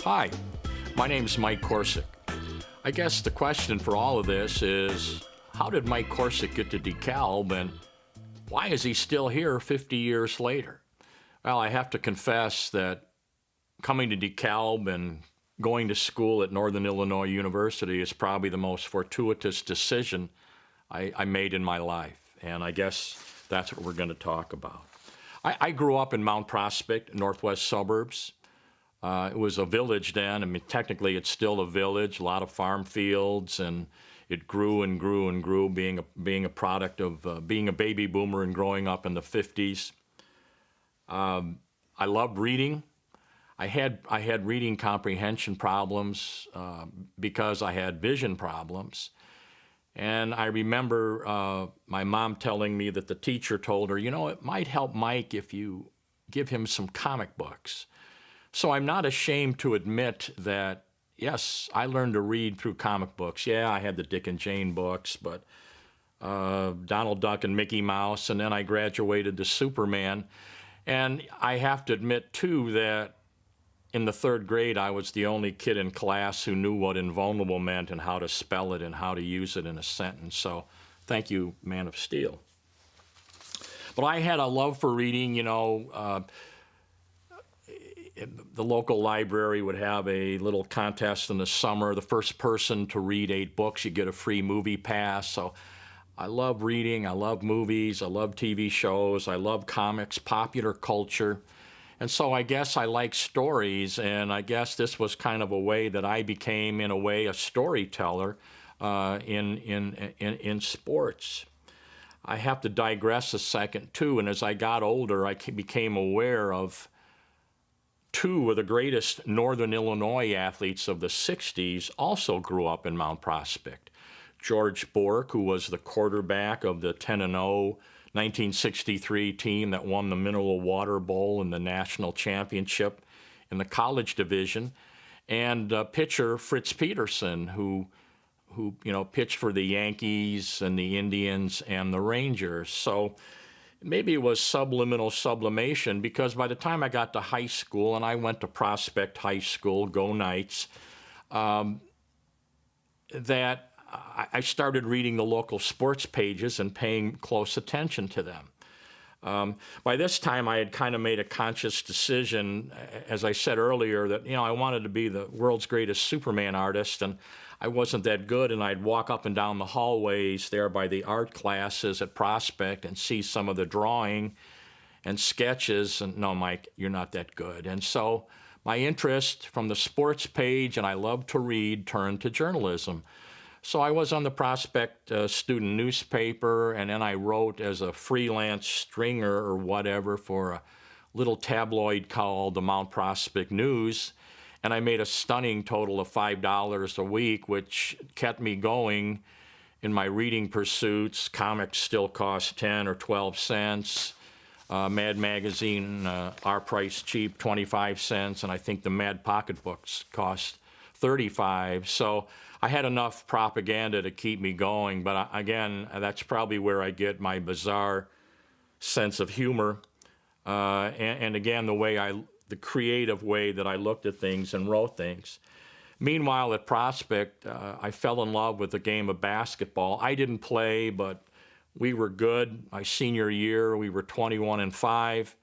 Hi, my name's Mike Korcek. I guess the question for all of this is, how did Mike Korcek get to DeKalb, and why is he still here 50 years later? Well, I have to confess that coming to DeKalb and going to school at Northern Illinois University is probably the most fortuitous decision I made in my life, and I guess that's what we're going to talk about. I grew up in Mount Prospect, northwest suburbs. It was a village then. I mean, technically it's still a village, a lot of farm fields, and it grew and grew and grew, being a product of being a baby boomer and growing up in the 50s. I loved reading. I had reading comprehension problems because I had vision problems. And I remember my mom telling me that the teacher told her, you know, it might help Mike if you give him some comic books. So I'm not ashamed to admit that, yes, I learned to read through comic books. Yeah, I had the Dick and Jane books, but Donald Duck and Mickey Mouse, and then I graduated to Superman. And I have to admit, too, that in the third grade, I was the only kid in class who knew what invulnerable meant and how to spell it and how to use it in a sentence. So thank you, Man of Steel. But I had a love for reading, you know. The local library would have a little contest in the summer. The first person to read 8 books, you get a free movie pass. So I love reading, I love movies, I love TV shows, I love comics, popular culture. And so I guess I like stories, and I guess this was kind of a way that I became, in a way, a storyteller in sports. I have to digress a second, too, and as I got older, I became aware of 2 of the greatest Northern Illinois athletes of the 60s also grew up in Mount Prospect. George Bork, who was the quarterback of the 10-0 1963 team that won the Mineral Water Bowl and the national championship in the college division, and pitcher Fritz Peterson, who you know, pitched for the Yankees and the Indians and the Rangers. So maybe it was subliminal sublimation, because by the time I got to high school, and I went to Prospect High School, go Knights, that I started reading the local sports pages and paying close attention to them. By this time, I had kind of made a conscious decision, as I said earlier, that, you know, I wanted to be the world's greatest Superman artist, and I wasn't that good, and I'd walk up and down the hallways there by the art classes at Prospect and see some of the drawing and sketches, and no, Mike, you're not that good. And so my interest from the sports page, and I love to read, turned to journalism. So I was on the Prospect student newspaper, and then I wrote as a freelance stringer or whatever for a little tabloid called the Mount Prospect News, and I made a stunning total of $5 a week, which kept me going in my reading pursuits. Comics still cost 10 or 12 cents. Mad Magazine, our price cheap, 25 cents, and I think the Mad pocketbooks cost 35. So I had enough propaganda to keep me going, but again, that's probably where I get my bizarre sense of humor, and again, the creative way that I looked at things and wrote things. Meanwhile, at Prospect, I fell in love with the game of basketball. I didn't play, but we were good. My senior year, we were 21-5.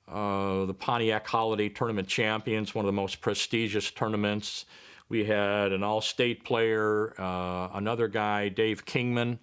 The Pontiac Holiday Tournament champions, one of the most prestigious tournaments. We had an all-state player, another guy, Dave Kingman,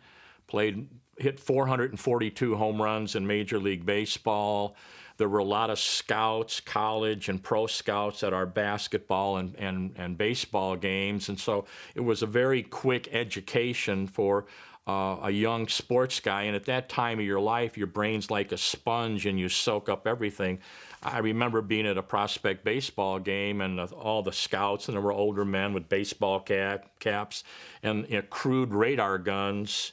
hit 442 home runs in Major League Baseball. There were a lot of scouts, college and pro scouts at our basketball and baseball games. And so it was a very quick education for a young sports guy. And at that time of your life, your brain's like a sponge and you soak up everything. I remember being at a Prospect baseball game, and all the scouts, and there were older men with baseball caps and, you know, crude radar guns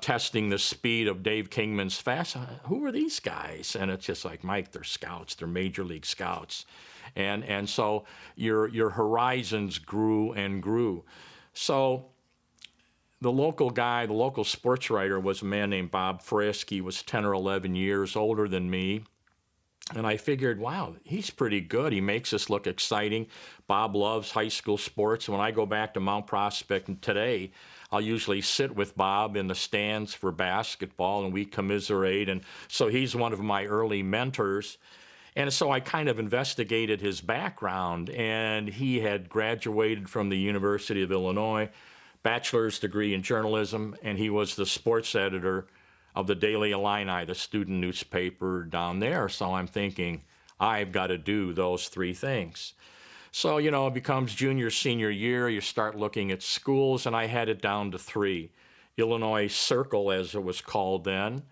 testing the speed of Dave Kingman's fast. Who are these guys? And it's just like, Mike, they're scouts. They're Major League scouts. And so your horizons grew and grew. So the local sports writer was a man named Bob Frisk. He was 10 or 11 years older than me. And I figured, wow, he's pretty good. He makes us look exciting. Bob loves high school sports. When I go back to Mount Prospect today, I'll usually sit with Bob in the stands for basketball, and we commiserate. And so he's one of my early mentors. And so I kind of investigated his background, and he had graduated from the University of Illinois, bachelor's degree in journalism, and he was the sports editor of the Daily Illini, the student newspaper down there. So I'm thinking, I've got to do those three things. So, it becomes junior, senior year, you start looking at schools, and I had it down to three. Illinois Circle, as it was called then,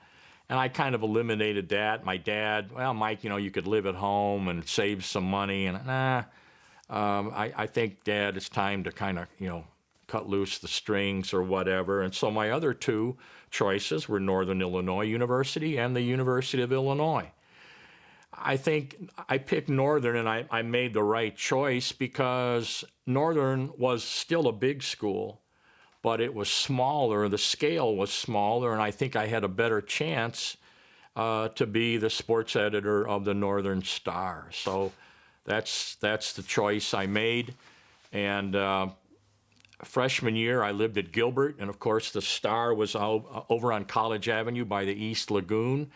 and I kind of eliminated that. My dad, well, Mike, you could live at home and save some money, and I think, Dad, it's time to kind of, cut loose the strings or whatever. And so my other two choices were Northern Illinois University and the University of Illinois. I think I picked Northern, and I made the right choice because Northern was still a big school, but it was smaller, the scale was smaller, and I think I had a better chance to be the sports editor of the Northern Star. So that's the choice I made. And freshman year, I lived at Gilbert, and of course the Star was over on College Avenue by the East Lagoon.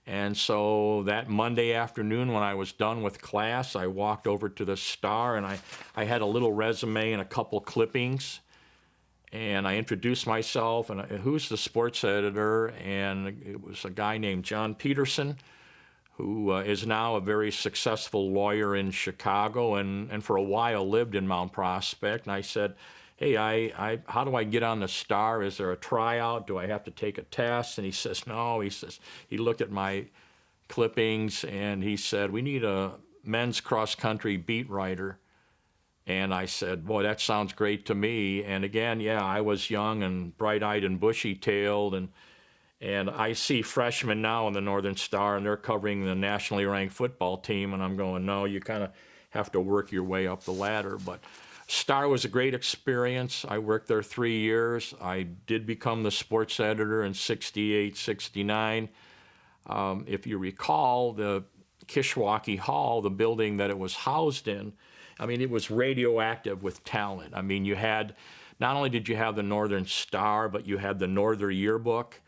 And so that Monday afternoon when I was done with class, I walked over to the Star, and I had a little resume and a couple clippings. And I introduced myself, and who's the sports editor? And it was a guy named John Peterson, who is now a very successful lawyer in Chicago, and for a while lived in Mount Prospect. And I said, hey, how do I get on the Star? Is there a tryout? Do I have to take a test? And he says, no. He looked at my clippings, and he said, we need a men's cross-country beat writer. And I said, boy, that sounds great to me. And again, yeah, I was young and bright-eyed and bushy-tailed, and I see freshmen now in the Northern Star, and they're covering the nationally ranked football team, and I'm going, no, you kind of have to work your way up the ladder. But Star was a great experience. I worked there 3 years. I did become the sports editor in 68, 69. If you recall, the Kishwaukee Hall, the building that it was housed in, it was radioactive with talent. You had, not only did you have the Northern Star, but you had the Northern Yearbook,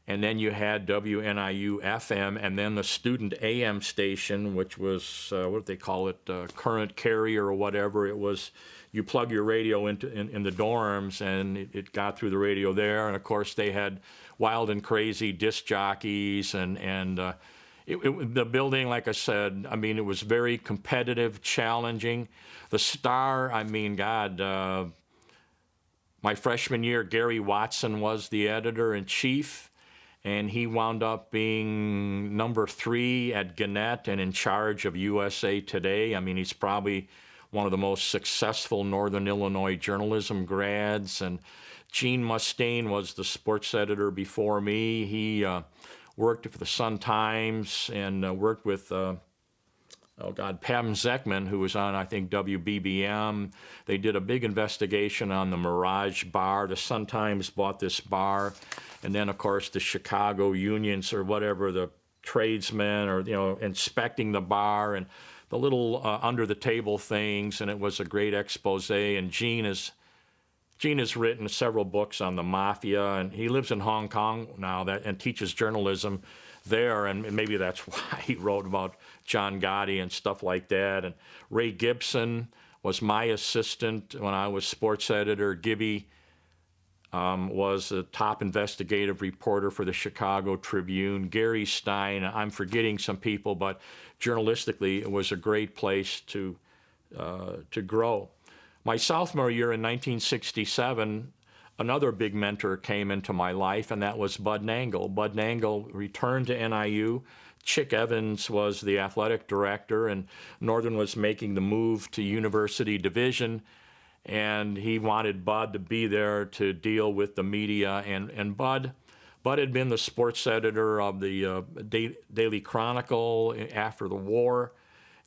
and then you had WNIU FM, and then the student AM station, which was, what do they call it, current carrier or whatever. It was, you plug your radio in the dorms, and it got through the radio there. And of course, they had wild and crazy disc jockeys, and the building, like I said, it was very competitive, challenging. The Star, my freshman year, Gary Watson was the editor-in-chief, and he wound up being number 3 at Gannett and in charge of USA Today. He's probably one of the most successful Northern Illinois journalism grads. And Gene Mustaine was the sports editor before me. He worked for the Sun-Times and worked with, Pam Zeckman, who was on, I think, WBBM. They did a big investigation on the Mirage Bar. The Sun-Times bought this bar. And then, of course, the Chicago unions or whatever, the tradesmen or, inspecting the bar and the little under-the-table things. And it was a great expose. And Gene has written several books on the mafia, and he lives in Hong Kong now and teaches journalism there, and maybe that's why he wrote about John Gotti and stuff like that. And Ray Gibson was my assistant when I was sports editor. Gibby was a top investigative reporter for the Chicago Tribune. Gary Stein, I'm forgetting some people, but journalistically, it was a great place to grow. My sophomore year in 1967, another big mentor came into my life, and that was Bud Nangle. Bud Nangle returned to NIU. Chick Evans was the athletic director, and Northern was making the move to University Division, and he wanted Bud to be there to deal with the media. And Bud had been the sports editor of the Daily Chronicle after the war,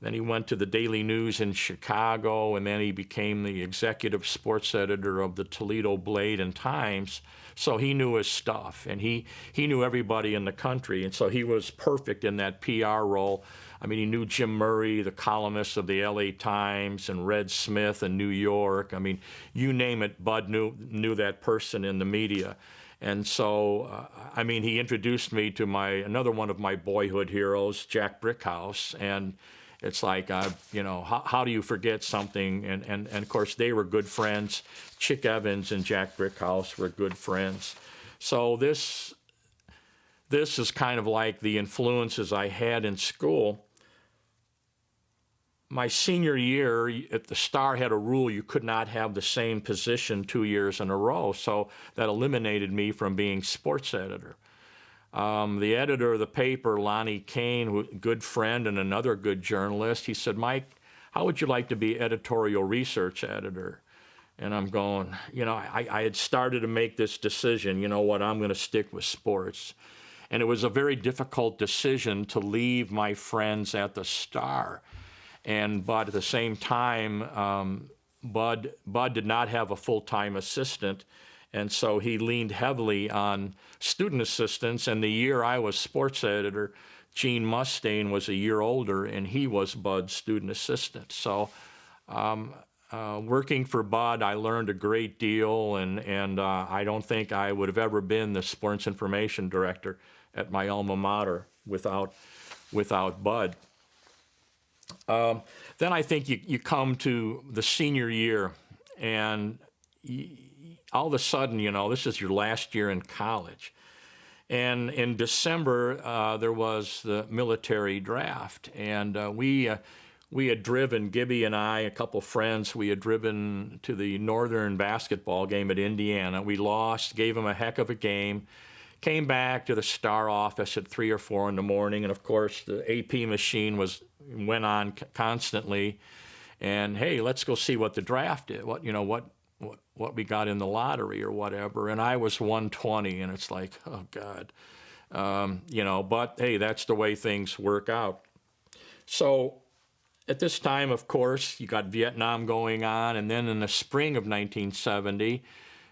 Then he went to the Daily News in Chicago, and then he became the executive sports editor of the Toledo Blade and Times. So he knew his stuff, and he knew everybody in the country, and so he was perfect in that PR role. I mean, he knew Jim Murray, the columnist of the LA Times, and Red Smith in New York. I mean, you name it, Bud knew that person in the media. And so, I mean, he introduced me to another one of my boyhood heroes, Jack Brickhouse, and it's like, you know, how do you forget something? And of course, they were good friends. Chick Evans and Jack Brickhouse were good friends. So this is kind of like the influences I had in school. My senior year, at the Star had a rule you could not have the same position 2 years in a row, so that eliminated me from being sports editor. The editor of the paper, Lonnie Kane, good friend and another good journalist, he said, Mike, how would you like to be editorial research editor? And I'm going, you know, I had started to make this decision, you know what, I'm going to stick with sports. And it was a very difficult decision to leave my friends at the Star. But at the same time, Bud did not have a full-time assistant, and so he leaned heavily on student assistants. And the year I was sports editor, Gene Mustaine was a year older, and he was Bud's student assistant. So working for Bud, I learned a great deal, and I don't think I would have ever been the sports information director at my alma mater without Bud. Then I think you come to the senior year, and all of a sudden, you know, this is your last year in college. And in December, there was the military draft, and we had driven, Gibby and I, a couple friends, we had driven to the Northern basketball game at Indiana. We lost, gave them a heck of a game. Came back to the Star office at 3 or 4 in the morning, and of course the AP machine went on constantly. And hey, let's go see what the draft is. What we got in the lottery or whatever. And I was 120, and it's like, oh God, you know. But hey, that's the way things work out. So at this time, of course, you got Vietnam going on, and then in the spring of 1970.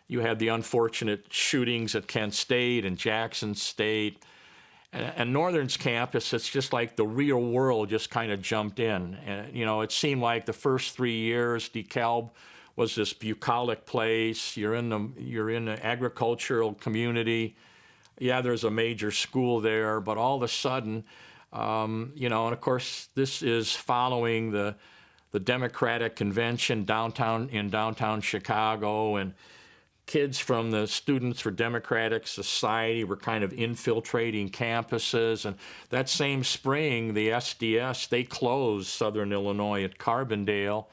You had the unfortunate shootings at Kent State and Jackson State. And Northern's campus, it's just like the real world just kind of jumped in. And, you know, it seemed like the first 3 years, DeKalb was this bucolic place. You're in the agricultural community. Yeah, there's a major school there, but all of a sudden, you know, and of course, this is following the Democratic Convention in downtown Chicago, and kids from the Students for Democratic Society were kind of infiltrating campuses. And that same spring, the SDS, they closed Southern Illinois at Carbondale.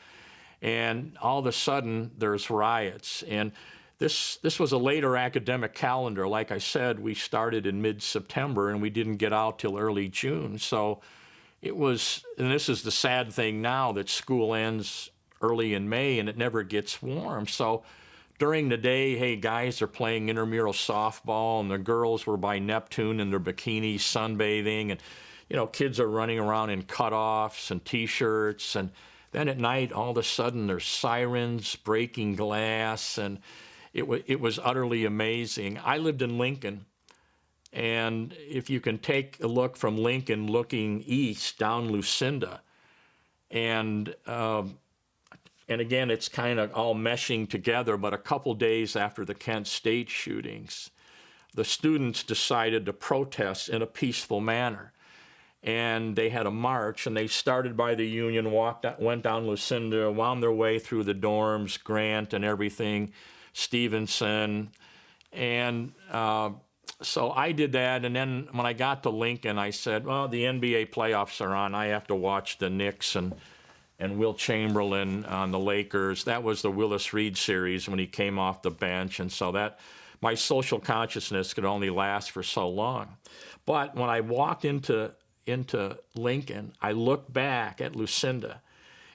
And all of a sudden, there's riots. And this was a later academic calendar. Like I said, we started in mid-September, and we didn't get out till early June. So it was, and this is the sad thing now, that school ends early in May, and it never gets warm. So during the day, hey, guys are playing intramural softball, and the girls were by Neptune in their bikinis sunbathing, and, you know, kids are running around in cutoffs and T-shirts. And then at night, all of a sudden, there's sirens breaking glass, and it was utterly amazing. I lived in Lincoln, and if you can take a look from Lincoln looking east down Lucinda, and again, it's kind of all meshing together, but a couple days after the Kent State shootings, the students decided to protest in a peaceful manner. And they had a march, and they started by the Union, went down Lucinda, wound their way through the dorms, Grant and everything, Stevenson. And so I did that, and then when I got to Lincoln, I said, well, the NBA playoffs are on. I have to watch the Knicks and Will Chamberlain on the Lakers. That was the Willis Reed series when he came off the bench, and so that my social consciousness could only last for so long. But when I walked into Lincoln, I looked back at Lucinda,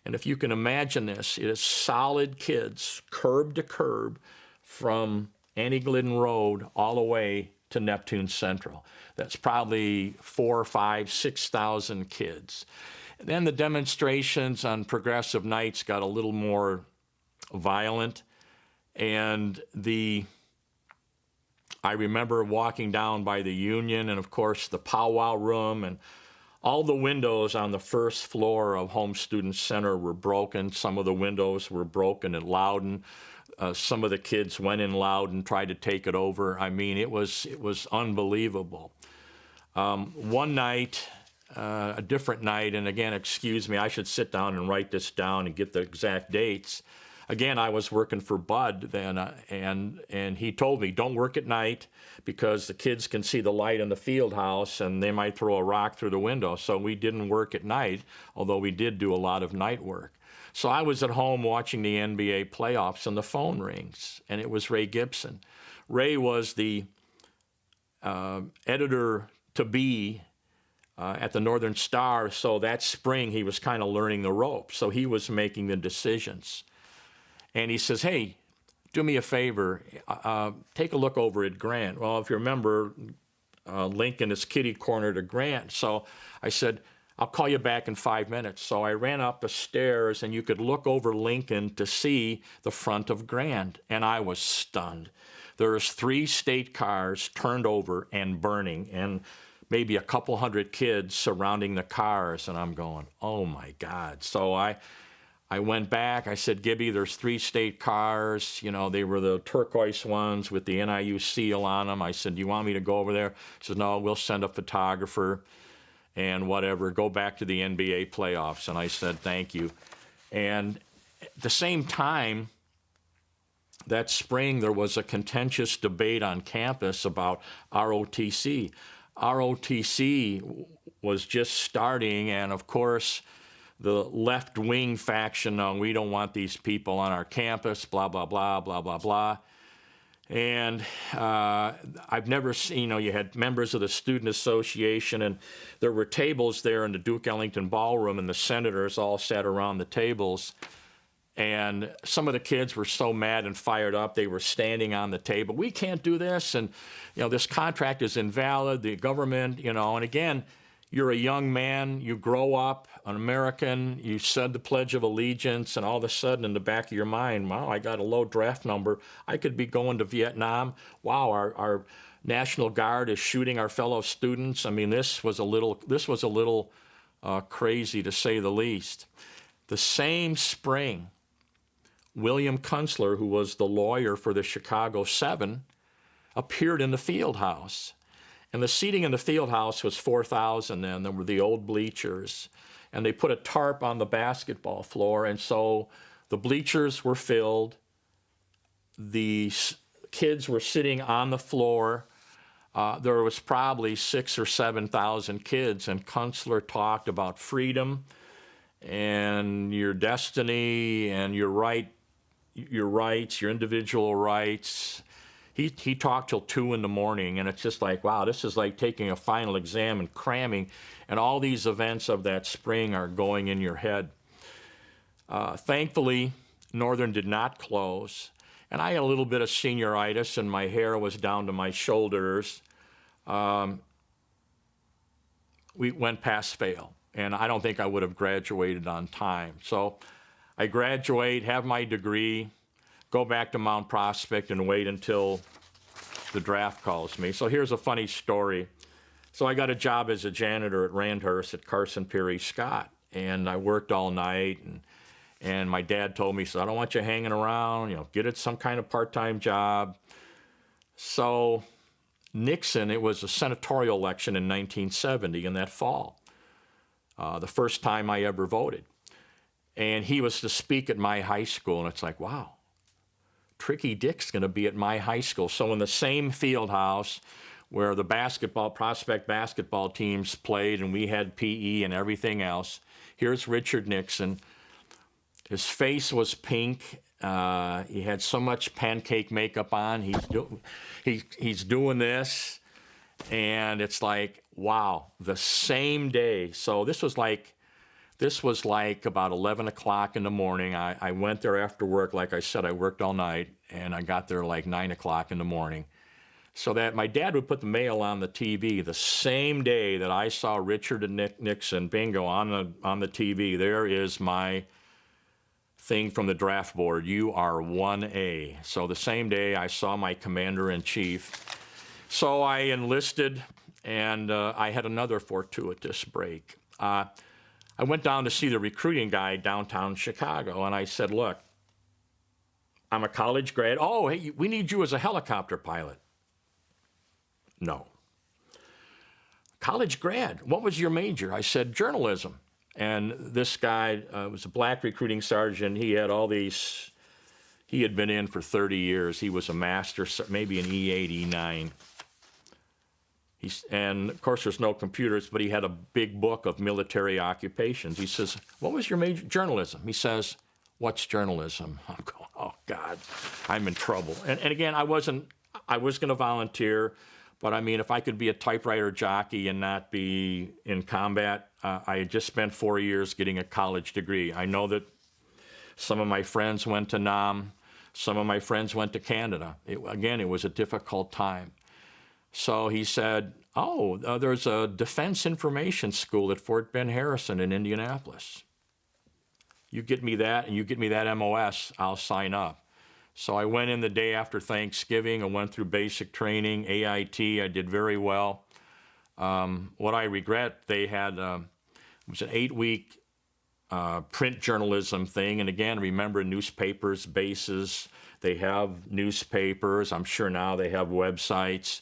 and if you can imagine this, it is solid kids, curb to curb, from Annie Glidden Road all the way to Neptune Central. That's probably 4,000, 5,000, 6,000 kids. Then the demonstrations on progressive nights got a little more violent, and I remember walking down by the Union and, of course, the powwow room, and all the windows on the first floor of Home Student Center were broken. Some of the windows were broken at Loudon. Some of the kids went in Loudon and tried to take it over. I mean, it was unbelievable. One night, a different night, and again, excuse me, I should sit down and write this down and get the exact dates. Again, I was working for Bud then, and he told me, don't work at night because the kids can see the light in the field house and they might throw a rock through the window. So we didn't work at night, although we did do a lot of night work. So I was at home watching the NBA playoffs and the phone rings, and it was Ray Gibson. Ray was the editor-to-be at the Northern Star, so that spring he was kind of learning the ropes. So he was making the decisions. And he says, hey, do me a favor, take a look over at Grant. Well, if you remember, Lincoln is kitty-corner to Grant. So I said, I'll call you back in 5 minutes. So I ran up the stairs, and you could look over Lincoln to see the front of Grant. And I was stunned. There was 3 state cars turned over and burning, and maybe a couple hundred kids surrounding the cars. And I'm going, oh, my God. So I went back. I said, Gibby, there's 3 state cars. You know, they were the turquoise ones with the NIU seal on them. I said, do you want me to go over there? He said, no, we'll send a photographer and whatever. Go back to the NBA playoffs. And I said, thank you. And at the same time, that spring, there was a contentious debate on campus about ROTC. ROTC was just starting, and of course, the left-wing faction, no, we don't want these people on our campus, blah, blah, blah, blah, blah, blah. And I've never seen, you had members of the Student Association, and there were tables there in the Duke Ellington Ballroom, and the senators all sat around the tables. And some of the kids were so mad and fired up, they were standing on the table. We can't do this, and this contract is invalid, the government, and again, you're a young man, you grow up, an American, you said the Pledge of Allegiance, and all of a sudden in the back of your mind, wow, I got a low draft number. I could be going to Vietnam. Wow, our National Guard is shooting our fellow students. I mean, this was a little crazy, to say the least. The same spring, William Kunstler, who was the lawyer for the Chicago 7, appeared in the field house. And the seating in the field house was 4,000 then. There were the old bleachers. And they put a tarp on the basketball floor. And so the bleachers were filled. The kids were sitting on the floor. There was probably 6,000 or 7,000 kids. And Kunstler talked about freedom and your destiny and your rights, your individual rights. He talked till 2 in the morning, and it's just like, wow, this is like taking a final exam and cramming, and all these events of that spring are going in your head. Thankfully, Northern did not close, and I had a little bit of senioritis, and my hair was down to my shoulders. We went pass fail, and I don't think I would have graduated on time. So I graduate, have my degree, go back to Mount Prospect and wait until the draft calls me. So here's a funny story. So I got a job as a janitor at Randhurst at Carson Peary Scott, and I worked all night, and my dad told me, so I don't want you hanging around, get it some kind of part-time job. So Nixon, it was a senatorial election in 1970 in that fall, the first time I ever voted. And he was to speak at my high school, and it's like, wow, Tricky Dick's going to be at my high school. So in the same field house where the Prospect basketball teams played, and we had PE and everything else, here's Richard Nixon. His face was pink. He had so much pancake makeup on. He's doing this, and it's like, wow, the same day. So this was like about 11 o'clock in the morning. I went there after work. Like I said, I worked all night, and I got there like 9 o'clock in the morning. so that my dad would put the mail on the TV the same day that I saw Richard and Nixon, bingo, on the TV. There is my thing from the draft board. You are 1A. So the same day I saw my commander-in-chief. So I enlisted, and I had another fortuitous break. I went down to see the recruiting guy downtown Chicago, and I said, look, I'm a college grad. Oh, hey, we need you as a helicopter pilot. No. College grad, what was your major? I said, journalism. And this guy was a black recruiting sergeant. He had all these, he had been in for 30 years. He was a master, maybe an E8, E9. And of course, there's no computers, but he had a big book of military occupations. He says, what was your major? Journalism. He says, what's journalism? I'm going, oh God, I'm in trouble. And again, I was going to volunteer, but I mean, if I could be a typewriter jockey and not be in combat, I had just spent 4 years getting a college degree. I know that some of my friends went to Nam, some of my friends went to Canada. Again, it was a difficult time. So he said, oh, there's a defense information school at Fort Ben Harrison in Indianapolis. You get me that, and you get me that MOS, I'll sign up. So I went in the day after Thanksgiving. I went through basic training, AIT. I did very well. What I regret, they had, it was an 8-week print journalism thing. And again, remember, newspapers, bases, they have newspapers. I'm sure now they have websites.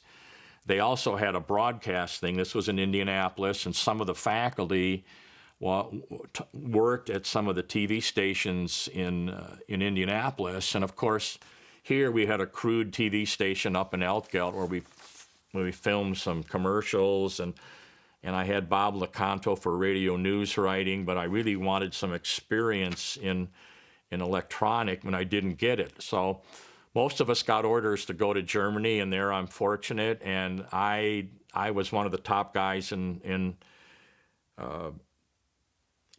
They also had a broadcast thing. This was in Indianapolis, and some of the faculty worked at some of the TV stations in Indianapolis. And of course, here we had a crude TV station up in Elkgeld where we filmed some commercials, and I had Bob LeConto for radio news writing, but I really wanted some experience in electronic when I didn't get it. So most of us got orders to go to Germany, and there I'm fortunate, and I was one of the top guys in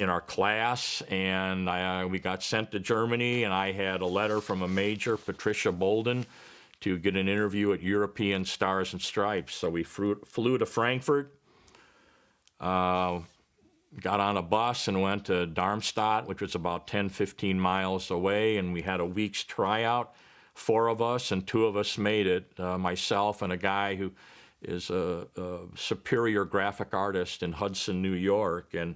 our class, and we got sent to Germany, and I had a letter from a major, Patricia Bolden, to get an interview at European Stars and Stripes. So we flew to Frankfurt, got on a bus and went to Darmstadt, which was about 10, 15 miles away, and we had a week's tryout. 4 of us, and 2 of us made it, myself and a guy who is a superior graphic artist in Hudson, New York, and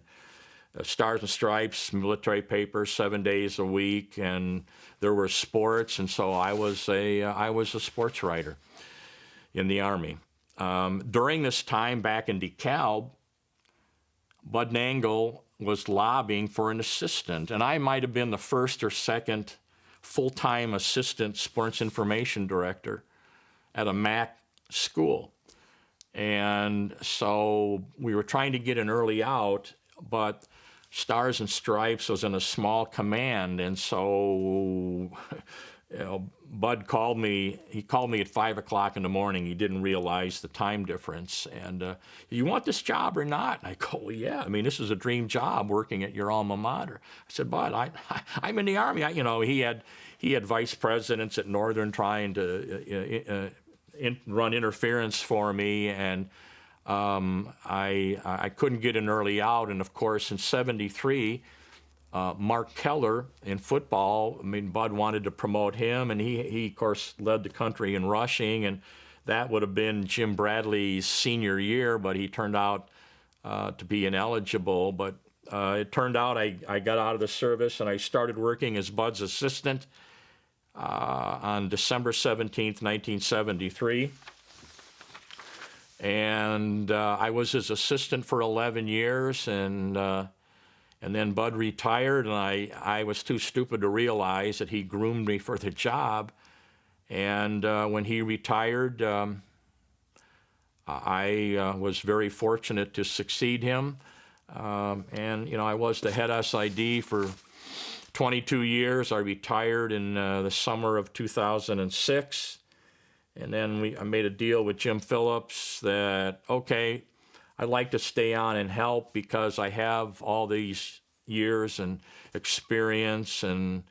Stars and Stripes, military paper, 7 days a week, and there were sports, and so I was a sports writer in the Army. During this time back in DeKalb, Bud Nangle was lobbying for an assistant, and I might have been the first or second full-time assistant sports information director at a MAC school. And so we were trying to get an early out, but Stars and Stripes was in a small command, and so Bud called me. He called me at 5 o'clock in the morning. He didn't realize the time difference. And you want this job or not? And I go, well, yeah. I mean, this is a dream job working at your alma mater. I said, Bud, I'm in the Army. He had vice presidents at Northern trying to run interference for me, and I couldn't get an early out. And of course, in '73. Mark Keller in football, I mean, Bud wanted to promote him, and he of course, led the country in rushing, and that would have been Jim Bradley's senior year, but he turned out to be ineligible. But it turned out I got out of the service, and I started working as Bud's assistant on December 17th, 1973. And I was his assistant for 11 years, and then Bud retired, and I was too stupid to realize that he groomed me for the job. And when he retired, I was very fortunate to succeed him. And, I was the head SID for 22 years. I retired in the summer of 2006. And then I made a deal with Jim Phillips that, okay, I'd like to stay on and help because I have all these years and experience and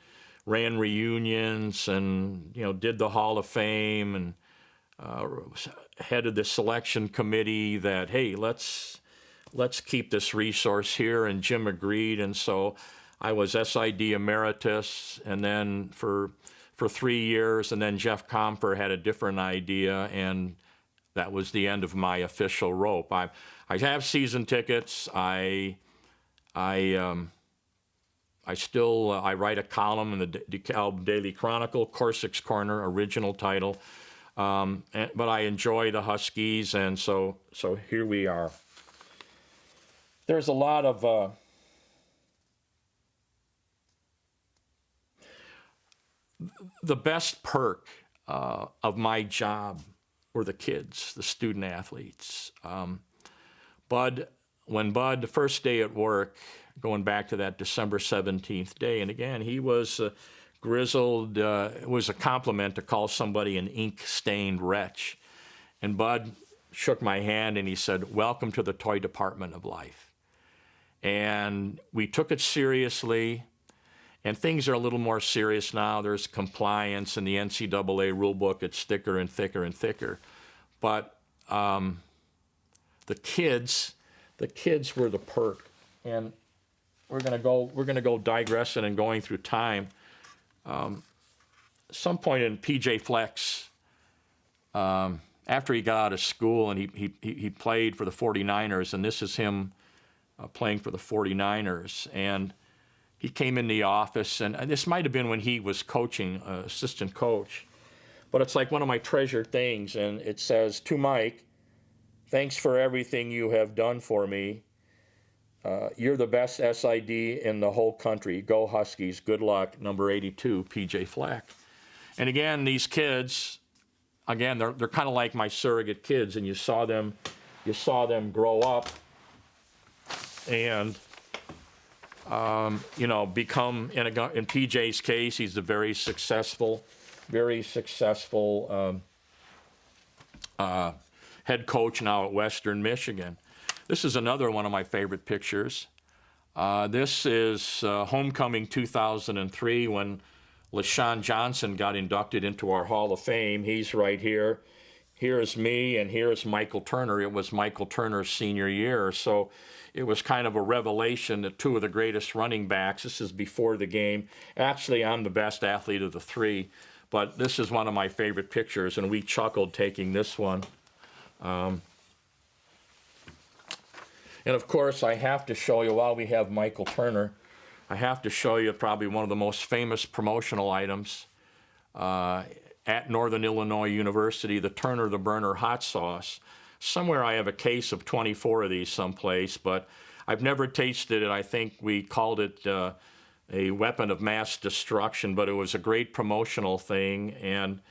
ran reunions and, did the Hall of Fame. And headed the selection committee that, hey, let's keep this resource here, and Jim agreed, and so I was SID emeritus, and then for 3 years, and then Jeff Comper had a different idea, and that was the end of my official rope. I have season tickets. I still write a column in the DeKalb Daily Chronicle, Korcek's Corner, original title, but I enjoy the Huskies, and so here we are. There's a lot of the best perk of my job were the kids, the student athletes. When Bud, the first day at work, going back to that December 17th day, and again, he was grizzled. It was a compliment to call somebody an ink-stained wretch. And Bud shook my hand and he said, "Welcome to the toy department of life." And we took it seriously. And things are a little more serious now. There's compliance in the NCAA rule book. It's thicker and thicker and thicker. But the kids were the perk. And we're gonna go digressing and going through time. Some point in PJ Fleck's, after he got out of school and he played for the 49ers, and this is him playing for the 49ers, and he came in the office, and this might have been when he was coaching, assistant coach, but it's like one of my treasured things, and it says, "To Mike, thanks for everything you have done for me. You're the best SID in the whole country. Go Huskies. Good luck. Number 82, PJ Fleck." And again, these kids, again, they're kind of like my surrogate kids, and you saw them grow up and become, in PJ's case, he's a very successful head coach now at Western Michigan. This is another one of my favorite pictures. This is homecoming 2003 when LaShawn Johnson got inducted into our Hall of Fame. He's right here. Here's me, and here's Michael Turner. It was Michael Turner's senior year, so it was kind of a revelation that two of the greatest running backs, this is before the game. Actually, I'm the best athlete of the three, but this is one of my favorite pictures, and we chuckled taking this one. And of course, I have to show you, while we have Michael Turner, I have to show you probably one of the most famous promotional items at Northern Illinois University, the Turner the Burner hot sauce. Somewhere I have a case of 24 of these someplace, but I've never tasted it. I think we called it a weapon of mass destruction, but it was a great promotional thing, and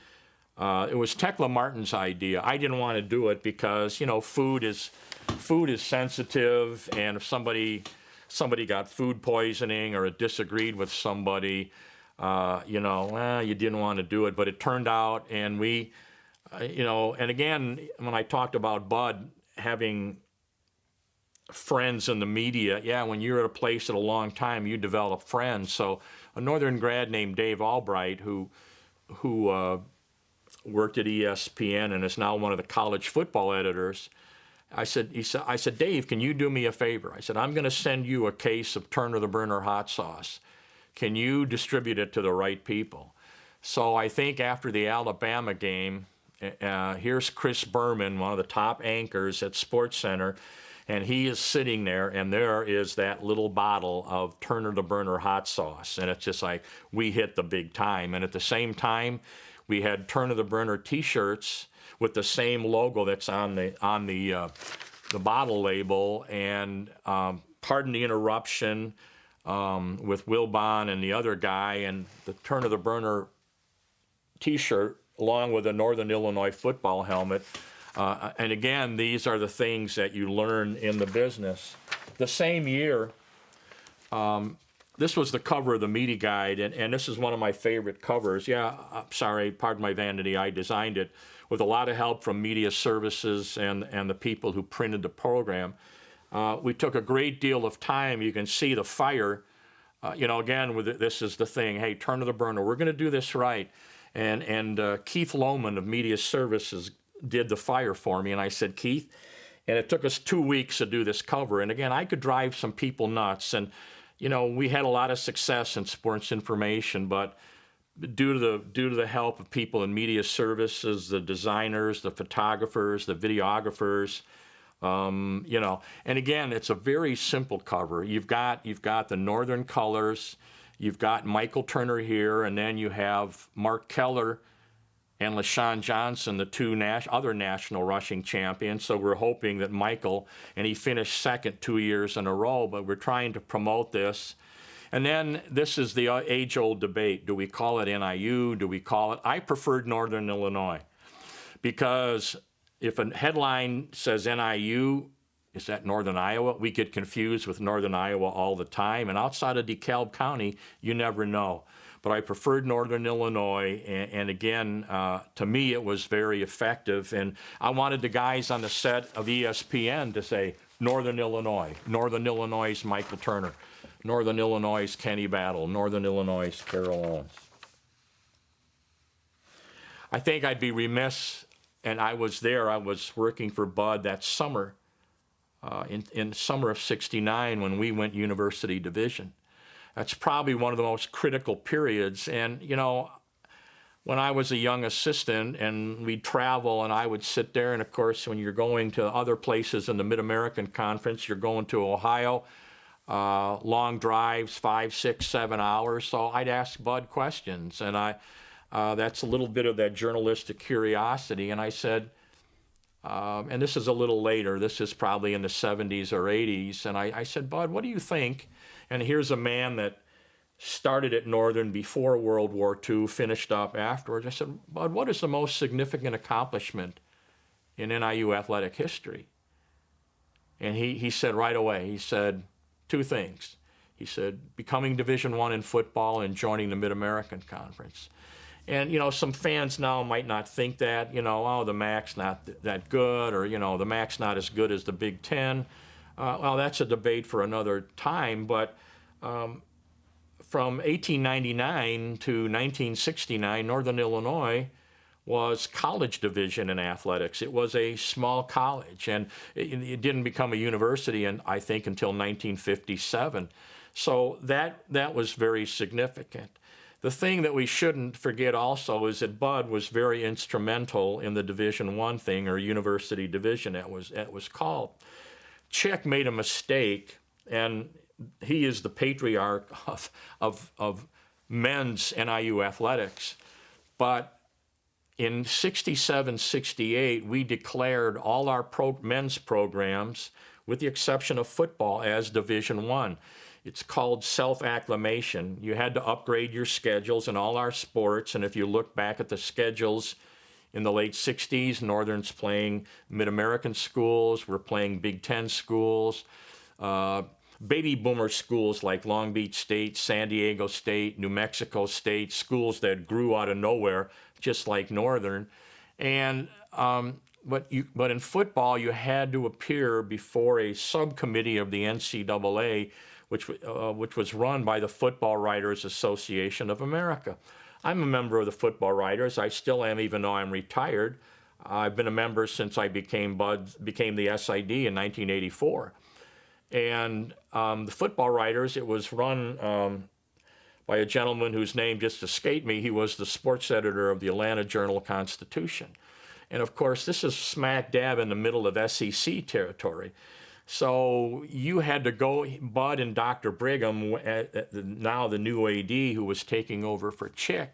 it was Tekla Martin's idea. I didn't want to do it because, food is sensitive, and if somebody got food poisoning or disagreed with somebody, you didn't want to do it. But it turned out, and we, and again, when I talked about Bud having friends in the media, when you're at a place at a long time, you develop friends. So a Northern grad named Dave Albright, who worked at ESPN and is now one of the college football editors, I said, "Dave, can you do me a favor?" I said, "I'm going to send you a case of Turner the Burner hot sauce. Can you distribute it to the right people?" So I think after the Alabama game, here's Chris Berman, one of the top anchors at SportsCenter, and he is sitting there, and there is that little bottle of Turner the Burner hot sauce, and it's just like, we hit the big time. And at the same time, we had Turner the Burner T-shirts with the same logo that's on the bottle label, and Pardon the Interruption with Will Bond and the other guy, and the Turner the Burner T-shirt along with a Northern Illinois football helmet. And again, these are the things that you learn in the business. The same year, this was the cover of the Media Guide, and this is one of my favorite covers. Pardon my vanity, I designed it with a lot of help from Media Services and the people who printed the program. We took a great deal of time. You can see the fire. Again, this is the thing. Hey, Turner the Burner, we're going to do this right. And Keith Lohman of Media Services did the fire for me. And I said, Keith, and it took us 2 weeks to do this cover. And again, I could drive some people nuts. And, you know, we had a lot of success in sports information, but due to the help of people in media services, the designers, the photographers, the videographers, you know, and again, it's a very simple cover. You've got the Northern colors, you've got Michael Turner here, and then you have Mark Keller and LaShawn Johnson, the two other national rushing champions. So we're hoping that Michael, and he finished second 2 years in a row, but we're trying to promote this. And then this is the age-old debate. Do we call it NIU? Do we call it? I preferred Northern Illinois, because if a headline says NIU, is that Northern Iowa? We get confused with Northern Iowa all the time. And outside of DeKalb County, you never know. But I preferred Northern Illinois, and again, to me, it was very effective. And I wanted the guys on the set of ESPN to say, Northern Illinois, Northern Illinois' Michael Turner, Northern Illinois' Kenny Battle, Northern Illinois' Carol Owens. I think I'd be remiss, and I was there, I was working for Bud that summer, in summer of '69 when we went University Division. That's probably one of the most critical periods. And, you know, when I was a young assistant and we'd travel and I would sit there, and of course, when you're going to other places in the Mid-American Conference, you're going to Ohio, long drives, 5, 6, 7 hours. So I'd ask Bud questions, and that's a little bit of that journalistic curiosity. And I said, and this is a little later, this is probably in the 70s or 80s, and I said, Bud, what do you think? And here's a man that started at Northern before World War II, finished up afterwards. I said, Bud, what is the most significant accomplishment in NIU athletic history? And he said right away, he said 2 things. He said, becoming Division I in football and joining the Mid-American Conference. And, you know, some fans now might not think that, you know, oh, the MAC's not that good, or, you know, the MAC's not as good as the Big Ten. Well, that's a debate for another time, but from 1899 to 1969, Northern Illinois was college division in athletics. It was a small college, and it didn't become a university, I think, until 1957. So that was very significant. The thing that we shouldn't forget also is that Bud was very instrumental in the Division I thing, or University Division, it was called. Chick made a mistake, and he is the patriarch of men's NIU athletics. But in '67, '68, we declared all our men's programs, with the exception of football, as Division I. It's called self-acclimation. You had to upgrade your schedules in all our sports, and if you look back at the schedules in the late 60s, Northern's playing Mid-American schools, we're playing Big Ten schools, baby boomer schools like Long Beach State, San Diego State, New Mexico State, schools that grew out of nowhere, just like Northern. And but in football, you had to appear before a subcommittee of the NCAA, which was run by the Football Writers Association of America. I'm a member of the Football Writers. I still am, even though I'm retired. I've been a member since I became the SID in 1984. And the Football Writers, it was run by a gentleman whose name just escaped me. He was the sports editor of the Atlanta Journal-Constitution. And of course, this is smack dab in the middle of SEC territory. So you had to go, Bud and Dr. Brigham, now the new AD who was taking over for Chick,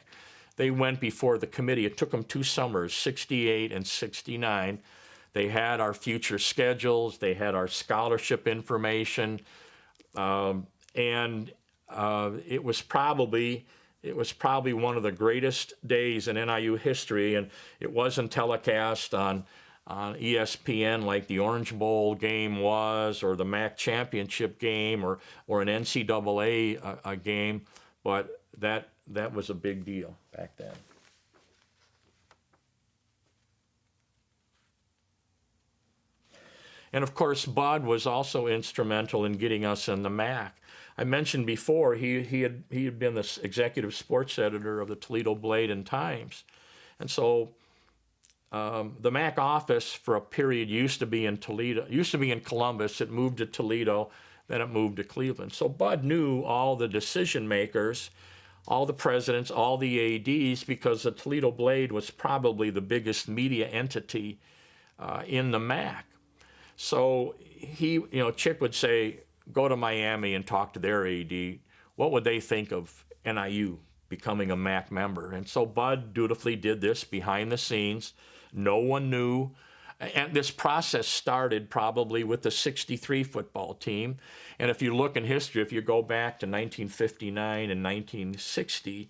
they went before the committee. It took them 2 summers, '68 and '69. They had our future schedules, they had our scholarship information, and it was probably one of the greatest days in NIU history, and it wasn't telecast on ESPN like the Orange Bowl game was, or the MAC championship game, or an NCAA game, but that was a big deal back then. And of course, Bud was also instrumental in getting us in the MAC. I mentioned before he had been the executive sports editor of the Toledo Blade and Times, and so The MAC office for a period used to be in Columbus. It moved to Toledo, then it moved to Cleveland. So Bud knew all the decision makers, all the presidents, all the ADs, because the Toledo Blade was probably the biggest media entity in the MAC. So Chick would say, go to Miami and talk to their AD. What would they think of NIU becoming a MAC member? And so Bud dutifully did this behind the scenes. No one knew. And this process started probably with the 63 football team. And if you look in history, if you go back to 1959 and 1960,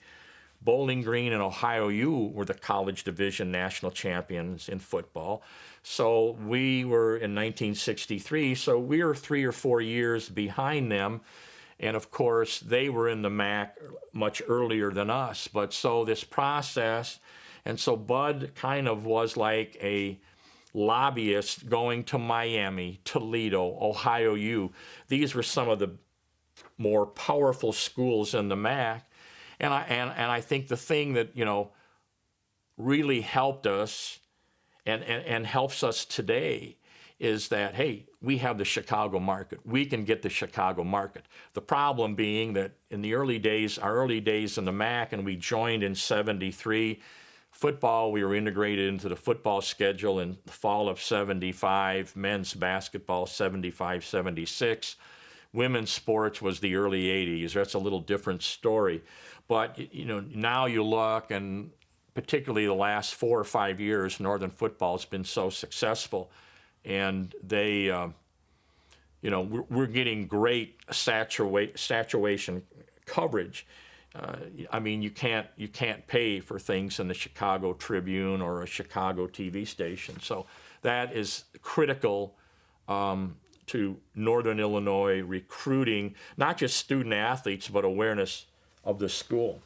Bowling Green and Ohio U were the college division national champions in football. So we were in 1963, so we were 3 or 4 years behind them. And of course, they were in the MAC much earlier than us. But so this process, and so Bud kind of was like a lobbyist going to Miami, Toledo, Ohio U. These were some of the more powerful schools in the MAC. And I think the thing that, really helped us and helps us today is that, hey, we have the Chicago market. We can get the Chicago market. The problem being that in the early days, our early days in the MAC, and we joined in 73, football, we were integrated into the football schedule in the fall of 75, men's basketball 75, 76. Women's sports was the early 80s. That's a little different story. But, now you look, and particularly the last 4 or 5 years, Northern football has been so successful. And they, we're getting great saturation coverage. You can't pay for things in the Chicago Tribune or a Chicago TV station. So that is critical to Northern Illinois recruiting, not just student athletes, but awareness of the school.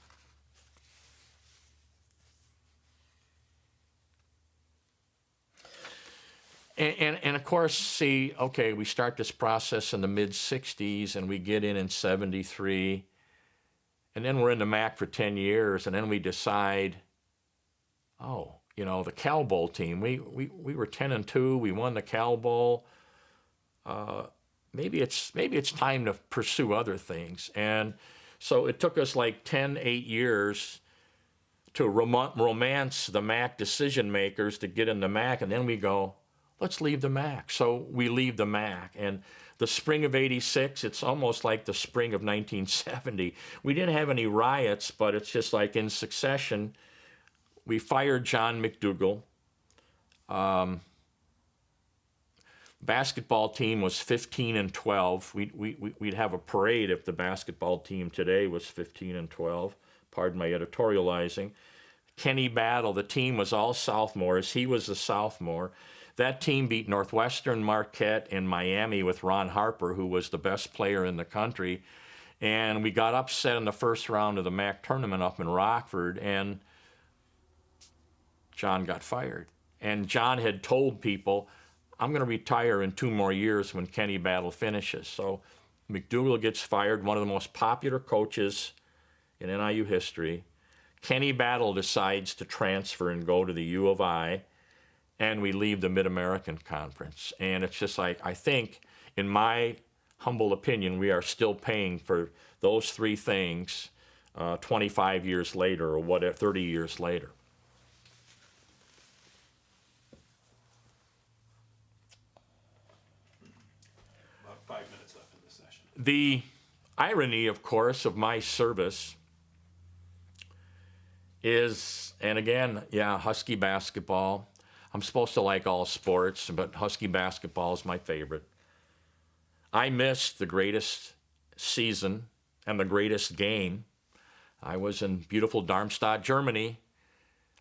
And of course, we start this process in the mid-60s, and we get in 73, and then we're in the MAC for 10 years, and then we decide, the Cal Bowl team, we were 10-2, we won the Cal Bowl. Maybe it's time to pursue other things. And so it took us like 8 years to romance the MAC decision makers to get in the MAC, and then we go, let's leave the MAC. So we leave the MAC. And the spring of 86, it's almost like the spring of 1970. We didn't have any riots, but it's just like in succession, we fired John McDougal. Basketball team was 15-12. We'd have a parade if the basketball team today was 15-12. Pardon my editorializing. Kenny Battle, the team was all sophomores. He was a sophomore. That team beat Northwestern, Marquette, and Miami with Ron Harper, who was the best player in the country. And we got upset in the first round of the MAC tournament up in Rockford, and John got fired. And John had told people, I'm going to retire in 2 more years when Kenny Battle finishes. So McDougal gets fired, one of the most popular coaches in NIU history. Kenny Battle decides to transfer and go to the U of I. And we leave the Mid-American Conference. And it's just like, I think, in my humble opinion, we are still paying for those 3 things 25 years later or whatever, 30 years later. About 5 minutes left in this session. The irony, of course, of my service is, and again, Husky basketball. I'm supposed to like all sports, but Husky basketball is my favorite. I missed the greatest season and the greatest game. I was in beautiful Darmstadt, Germany.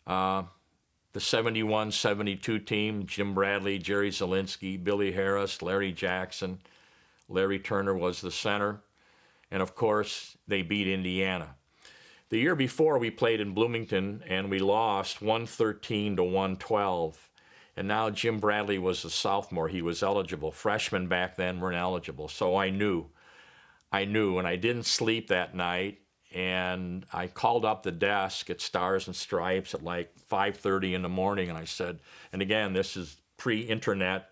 The 71-72 team, Jim Bradley, Jerry Zielinski, Billy Harris, Larry Jackson. Larry Turner was the center. And of course, they beat Indiana. The year before, we played in Bloomington, and we lost 113-112. And now Jim Bradley was a sophomore. He was eligible. Freshmen back then weren't eligible. So I knew, and I didn't sleep that night. And I called up the desk at Stars and Stripes at like 5:30 in the morning, and I said, and again, this is pre-internet,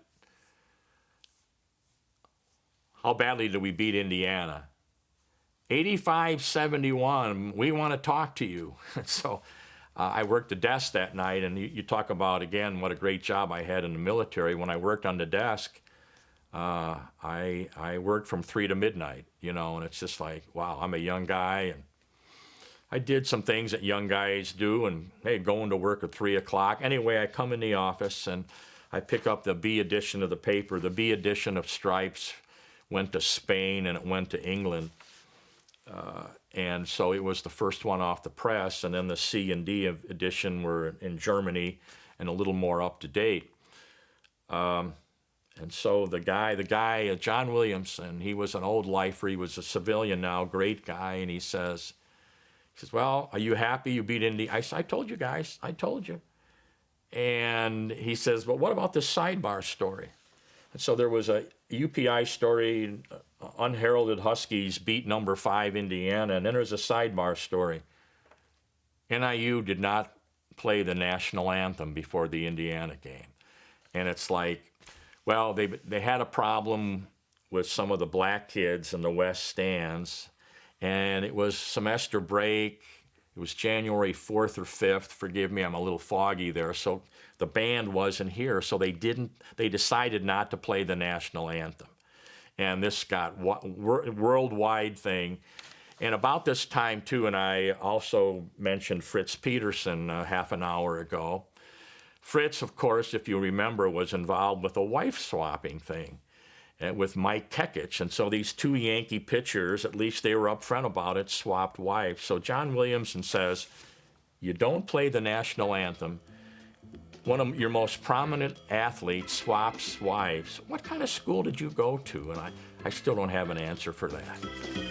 how badly did we beat Indiana? 85-71, we want to talk to you. So I worked the desk that night, and you talk about, again, what a great job I had in the military. When I worked on the desk, I worked from 3 to midnight, you know, and it's just like, wow, I'm a young guy, and I did some things that young guys do, and hey, going to work at 3 o'clock. Anyway, I come in the office, and I pick up the B edition of the paper. The B edition of Stripes went to Spain, and it went to England. And so it was the first one off the press, and then the C and D edition were in Germany and a little more up to date. And so the guy, John Williamson, he was an old lifer. He was a civilian now, great guy. And he says, well, are you happy you beat Indy? I said, I told you guys, I told you. And he says, well, what about this sidebar story? And so there was a UPI story, unheralded Huskies beat number 5 Indiana, and then there's a sidebar story. NIU did not play the national anthem before the Indiana game. And it's like, well, they had a problem with some of the black kids in the West stands, and it was semester break. It was January 4th or 5th. Forgive me, I'm a little foggy there. So the band wasn't here, so they decided not to play the national anthem. And this got worldwide thing. And about this time, too, and I also mentioned Fritz Peterson half an hour ago. Fritz, of course, if you remember, was involved with a wife-swapping thing with Mike Kekich. And so these 2 Yankee pitchers, at least they were upfront about it, swapped wives. So John Williamson says, you don't play the national anthem. One of your most prominent athletes swaps wives. What kind of school did you go to? And I still don't have an answer for that.